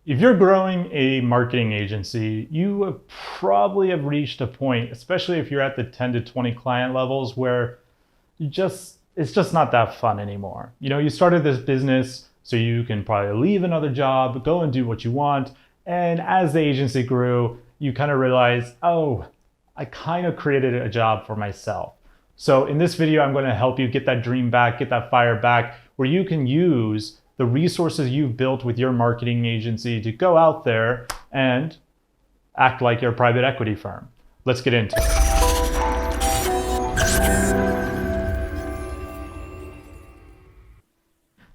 If you're growing a marketing agency, you probably have reached a point, especially if you're at the 10 to 20 client levels, where it's just not that fun anymore. You started this business so you can probably leave another job, go and do what you want. And as the agency grew, you kind of realize, oh, I kind of created a job for myself. So in this video, I'm going to help you get that dream back, get that fire back, where you can use the resources you've built with your marketing agency to go out there and act like your private equity firm. Let's get into it.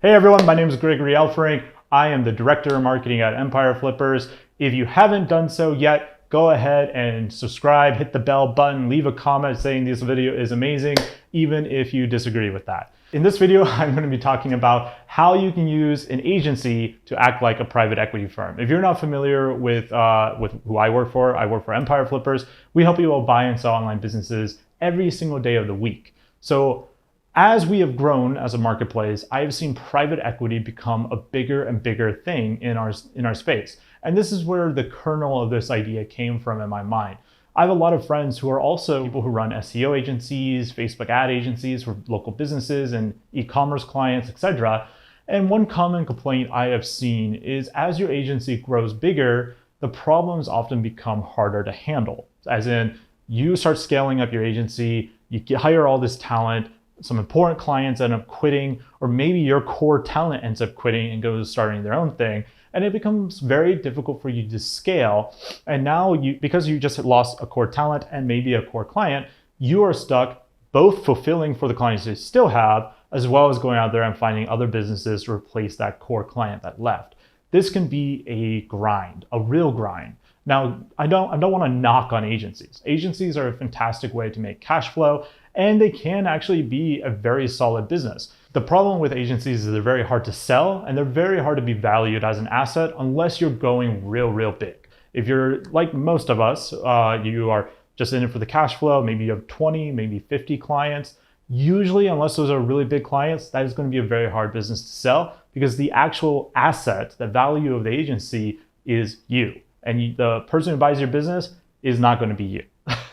Hey everyone, my name is Gregory Elfring. I am the Director of Marketing at Empire Flippers. If you haven't done so yet, go ahead and subscribe, hit the bell button, leave a comment saying this video is amazing, even if you disagree with that. In this video, I'm going to be talking about how you can use an agency to act like a private equity firm. If you're not familiar with who I work for Empire Flippers. We help people buy and sell online businesses every single day of the week. So as we have grown as a marketplace, I have seen private equity become a bigger and bigger thing in our space. And this is where the kernel of this idea came from in my mind. I have a lot of friends who are also people who run SEO agencies, Facebook ad agencies for local businesses and e-commerce clients, etc. And one common complaint I have seen is as your agency grows bigger, the problems often become harder to handle. As in, you start scaling up your agency, you hire all this talent, some important clients end up quitting, or maybe your core talent ends up quitting and goes starting their own thing. And it becomes very difficult for you to scale. And now because you just lost a core talent and maybe a core client, you are stuck both fulfilling for the clients you still have, as well as going out there and finding other businesses to replace that core client that left. This can be a grind, a real grind. Now, I don't want to knock on agencies. Agencies are a fantastic way to make cash flow, and they can actually be a very solid business. The problem with agencies is they're very hard to sell and they're very hard to be valued as an asset unless you're going real big. If you're like most of us, you are just in it for the cash flow, maybe you have 20, maybe 50 clients. Usually, unless those are really big clients, that is going to be a very hard business to sell because the actual asset, the value of the agency is you. And the person who buys your business is not going to be you.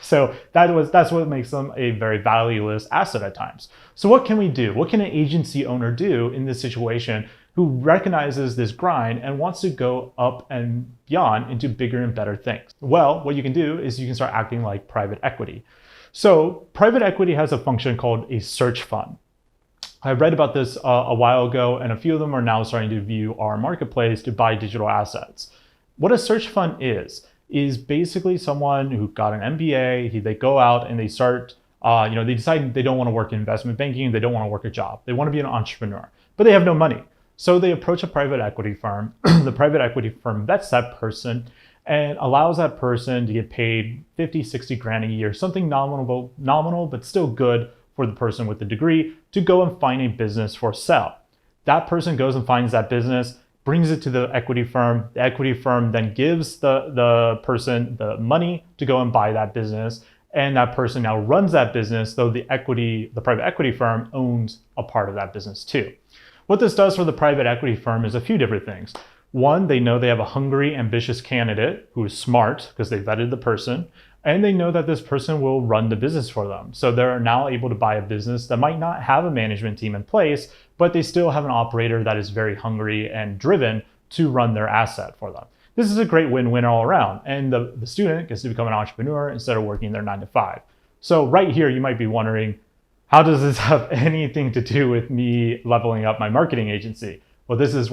So that's what makes them a very valueless asset at times. So what can we do? What can an agency owner do in this situation who recognizes this grind and wants to go up and beyond into bigger and better things? Well, what you can do is you can start acting like private equity. So private equity has a function called a search fund. I read about this a while ago, and a few of them are now starting to view our marketplace to buy digital assets. What a search fund is basically someone who got an MBA, they go out and they start, they decide they don't want to work in investment banking, they don't want to work a job, they want to be an entrepreneur, but they have no money. So they approach a private equity firm. The private equity firm vets that person and allows that person to get paid 50, 60 grand a year, something nominal, but still good for the person with the degree to go and find a business for sale. That person goes and finds that business, brings it to the equity firm. The equity firm then gives the person the money to go and buy that business. And that person now runs that business, though the private equity firm owns a part of that business too. What this does for the private equity firm is a few different things. One, they know they have a hungry, ambitious candidate who is smart because they vetted the person, and they know that this person will run the business for them. So they're now able to buy a business that might not have a management team in place, but they still have an operator that is very hungry and driven to run their asset for them. This is a great win-win all around. And the student gets to become an entrepreneur instead of working their 9 to 5. So right here, you might be wondering, how does this have anything to do with me leveling up my marketing agency? Well, this is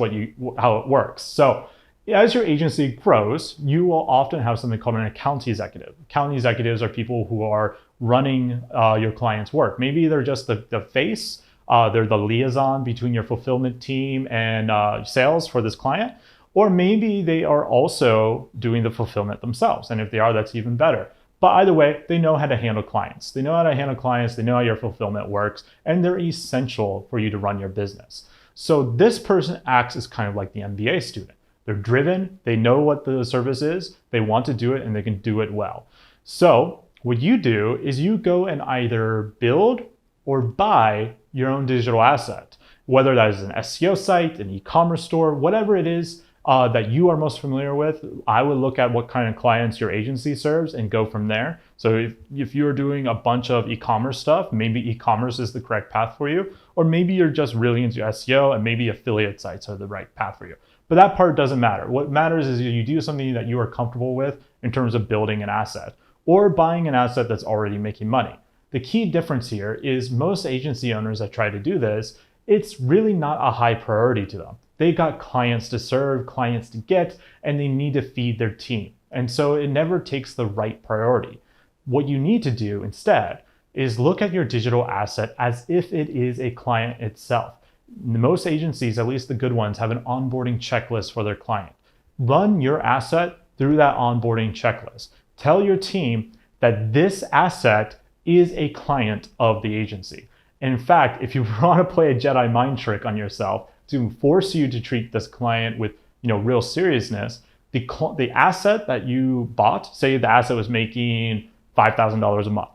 how it works. So as your agency grows, you will often have something called an account executive. Account executives are people who are running your client's work. Maybe they're just the face, they're the liaison between your fulfillment team and sales for this client, or maybe they are also doing the fulfillment themselves. And if they are, that's even better. But either way, they know how to handle clients. They know how your fulfillment works, and they're essential for you to run your business. So this person acts as kind of like the MBA student. They're driven, they know what the service is, they want to do it, and they can do it well. So what you do is you go and either build or buy your own digital asset, whether that is an SEO site, an e-commerce store, whatever it is. that you are most familiar with, I would look at what kind of clients your agency serves and go from there. So if you're doing a bunch of e-commerce stuff, maybe e-commerce is the correct path for you, or maybe you're just really into SEO and maybe affiliate sites are the right path for you. But that part doesn't matter. What matters is you do something that you are comfortable with in terms of building an asset or buying an asset that's already making money. The key difference here is most agency owners that try to do this, it's really not a high priority to them. They got clients to serve, clients to get, and they need to feed their team. And so it never takes the right priority. What you need to do instead is look at your digital asset as if it is a client itself. Most agencies, at least the good ones, have an onboarding checklist for their client. Run your asset through that onboarding checklist. Tell your team that this asset is a client of the agency. And in fact, if you want to play a Jedi mind trick on yourself to force you to treat this client with real seriousness, the asset that you bought, say the asset was making $5,000 a month.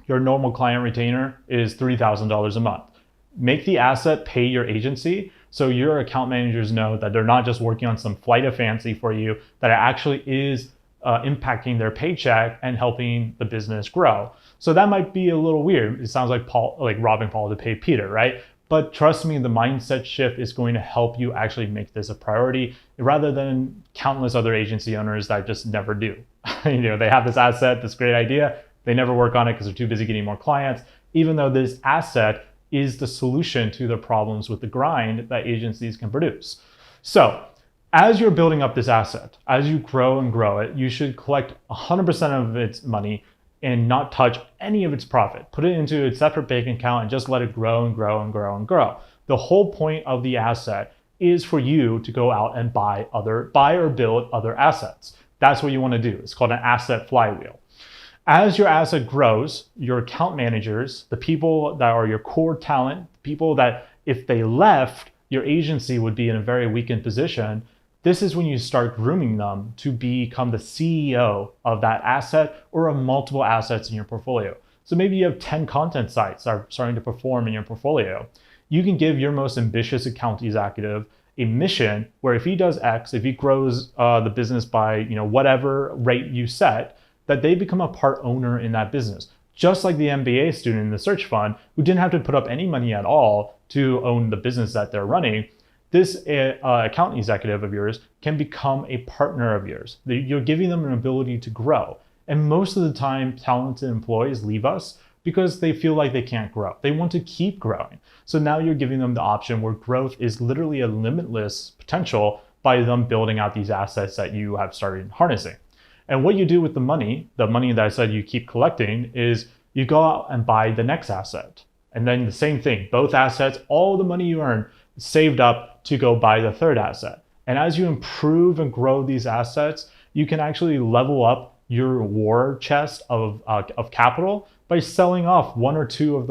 Your normal client retainer is $3,000 a month. Make the asset pay your agency so your account managers know that they're not just working on some flight of fancy for you, that it actually is impacting their paycheck and helping the business grow. So that might be a little weird. It sounds like robbing Paul to pay Peter, right? But trust me, the mindset shift is going to help you actually make this a priority rather than countless other agency owners that just never do. They have this asset, this great idea. They never work on it because they're too busy getting more clients, even though this asset is the solution to the problems with the grind that agencies can produce. So as you're building up this asset, as you grow and grow it, you should collect 100% of its money and not touch any of its profit. Put it into a separate bank account and just let it grow and grow and grow and grow. The whole point of the asset is for you to go out and buy or build other assets. That's what you want to do. It's called an asset flywheel. As your asset grows, your account managers, the people that are your core talent, people that if they left, your agency would be in a very weakened position. This is when you start grooming them to become the CEO of that asset or of multiple assets in your portfolio. So maybe you have 10 content sites that are starting to perform in your portfolio. You can give your most ambitious account executive a mission where if he does X, if he grows the business by whatever rate you set, that they become a part owner in that business. Just like the MBA student in the search fund who didn't have to put up any money at all to own the business that they're running, this account executive of yours can become a partner of yours. You're giving them an ability to grow. And most of the time, talented employees leave us because they feel like they can't grow. They want to keep growing. So now you're giving them the option where growth is literally a limitless potential by them building out these assets that you have started harnessing. And what you do with the money that I said you keep collecting, is you go out and buy the next asset. And then the same thing, both assets, all the money you earn saved up to go buy the third asset. And as you improve and grow these assets, you can actually level up your war chest of capital by selling off one or two of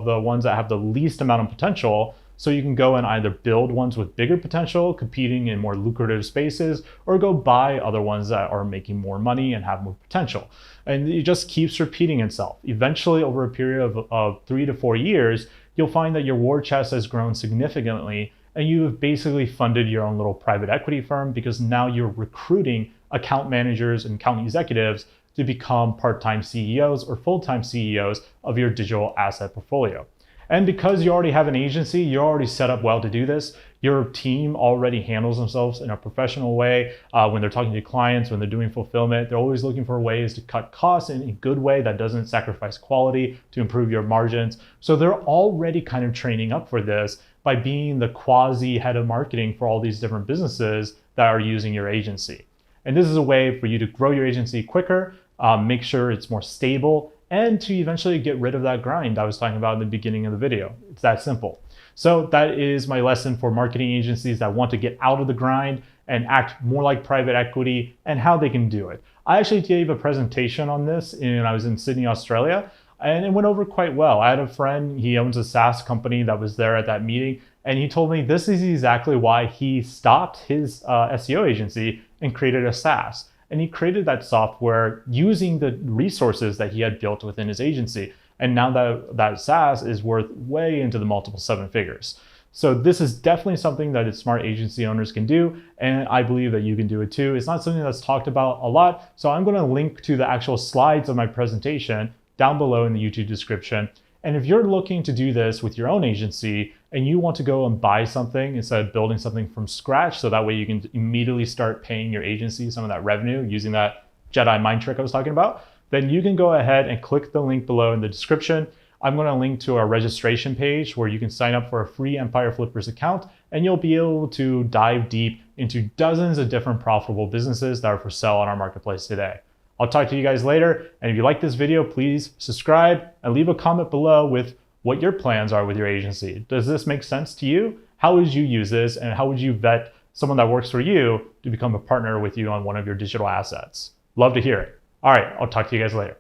the ones that have the least amount of potential. So you can go and either build ones with bigger potential, competing in more lucrative spaces, or go buy other ones that are making more money and have more potential. And it just keeps repeating itself. Eventually, over a period of 3 to 4 years, you'll find that your war chest has grown significantly, and you have basically funded your own little private equity firm because now you're recruiting account managers and account executives to become part-time CEOs or full-time CEOs of your digital asset portfolio. And because you already have an agency, you're already set up well to do this. Your team already handles themselves in a professional way. When they're talking to clients, when they're doing fulfillment, they're always looking for ways to cut costs in a good way that doesn't sacrifice quality to improve your margins. So they're already kind of training up for this by being the quasi head of marketing for all these different businesses that are using your agency. And this is a way for you to grow your agency quicker, make sure it's more stable, and to eventually get rid of that grind I was talking about in the beginning of the video. It's that simple. So that is my lesson for marketing agencies that want to get out of the grind and act more like private equity and how they can do it. I actually gave a presentation on this when I was in Sydney, Australia, and it went over quite well. I had a friend, he owns a SaaS company that was there at that meeting, and he told me this is exactly why he stopped his SEO agency and created a SaaS. And he created that software using the resources that he had built within his agency. And now that SaaS is worth way into the multiple 7 figures. So this is definitely something that smart agency owners can do, and I believe that you can do it too. It's not something that's talked about a lot, so I'm going to link to the actual slides of my presentation down below in the YouTube description. And if you're looking to do this with your own agency and you want to go and buy something instead of building something from scratch, so that way you can immediately start paying your agency some of that revenue using that Jedi mind trick I was talking about, then you can go ahead and click the link below in the description. I'm going to link to our registration page where you can sign up for a free Empire Flippers account, and you'll be able to dive deep into dozens of different profitable businesses that are for sale on our marketplace today. I'll talk to you guys later, and if you like this video, please subscribe and leave a comment below with what your plans are with your agency. Does this make sense to you? How would you use this, and how would you vet someone that works for you to become a partner with you on one of your digital assets? Love to hear it. All right, I'll talk to you guys later.